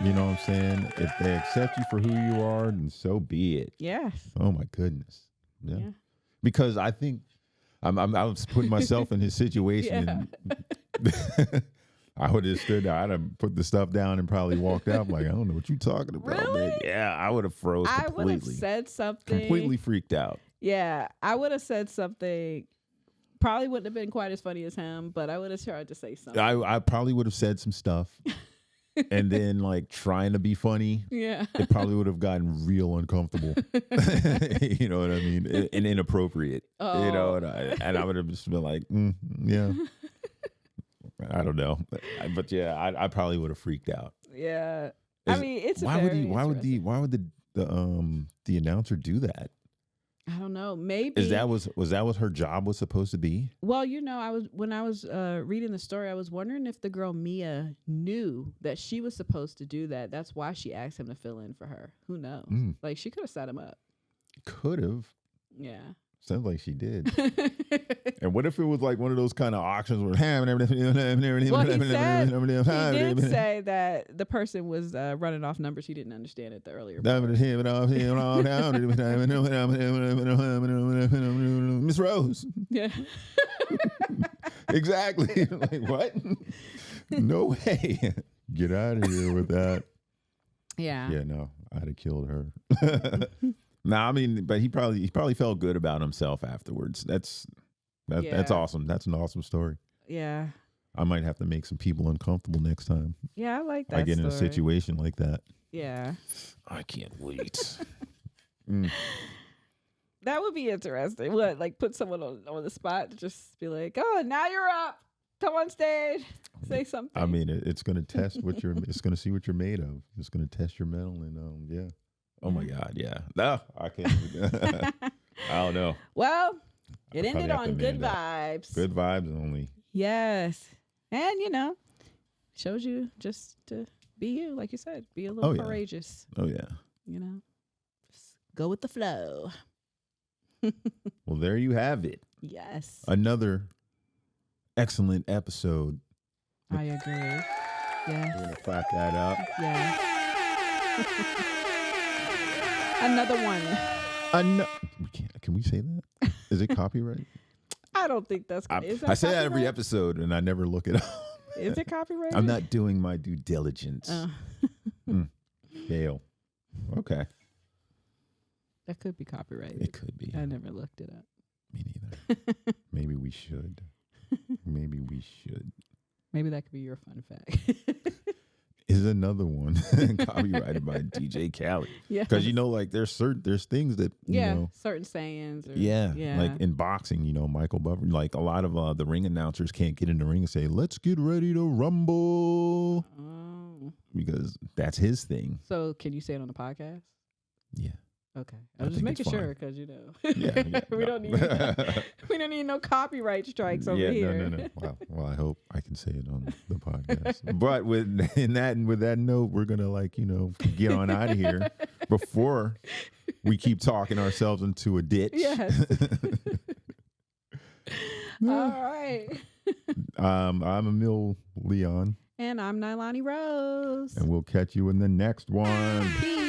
You know what I'm saying? If they accept you for who you are, then so be it. Yes. Oh my goodness. Yeah. Because I think I was putting myself in his situation. And I would have stood there. I'd have put the stuff down and probably walked out. Like, I don't know what you talking about, Really? man. Yeah, I would have froze completely. I would have said something. Completely freaked out. Yeah, I would have said something. Probably wouldn't have been quite as funny as him, but I would have tried to say something. I probably would have said some stuff. And then, like, trying to be funny, it probably would have gotten real uncomfortable. You know what I mean? And inappropriate. You know, and I would have just been like, yeah. I don't know, but yeah, I probably would have freaked out. Yeah, I mean, it's why would the announcer do that? I don't know. Maybe was that what her job was supposed to be? Well, you know, when I was reading the story, I was wondering if the girl Mia knew that she was supposed to do that. That's why she asked him to fill in for her. Who knows? Like, she could have set him up. Could have. Yeah. Sounds like she did. And what if it was like one of those kind of auctions where well, he did say that the person was running off numbers he didn't understand at the earlier Miss Rose. Yeah. Exactly. Like, what? No way. Get out of here with that. Yeah. Yeah, no. I'd have killed her. No, I mean, but he probably felt good about himself afterwards. That's awesome. That's an awesome story. Yeah. I might have to make some people uncomfortable next time. Yeah, I like that. I get in a situation like that. Yeah. I can't wait. That would be interesting. What, like put someone on the spot to just be like, "Oh, now you're up. Come on stage. Say something." I mean, it's going to test what you're. It's going to see what you're made of. It's going to test your metal, and yeah. Oh my God, yeah. No, I can't. I don't know. Well, it ended on good vibes. Good vibes only. Yes. And, you know, shows you just to be you, like you said. Be a little courageous. Oh, yeah. You know, just go with the flow. Well, there you have it. Yes. Another excellent episode. I agree. Yeah. We're going to clap that up. Yeah. Another one. Can we say that? Is it copyright? I don't think that's. I say that every episode, and I never look it up. Is it copyrighted? I'm not doing my due diligence. Fail. Okay. That could be copyrighted. It could be. I never looked it up. Me neither. Maybe we should. Maybe we should. Maybe that could be your fun fact. Is another one copyrighted by DJ Khaled. Yeah, because you know, like there's things that you know, certain sayings. Or, like in boxing, you know, Michael Buffer, like a lot of the ring announcers can't get in the ring and say, "Let's get ready to rumble," because that's his thing. So, can you say it on the podcast? Yeah. Okay, I was just making sure because you know, we don't need no copyright strikes over here. No. Well, I hope I can say it on the podcast. But with that note, we're gonna get on out of here before we keep talking ourselves into a ditch. Yes. All right. I'm Emile Leone. And I'm Nilani Rose. And we'll catch you in the next one. Peace.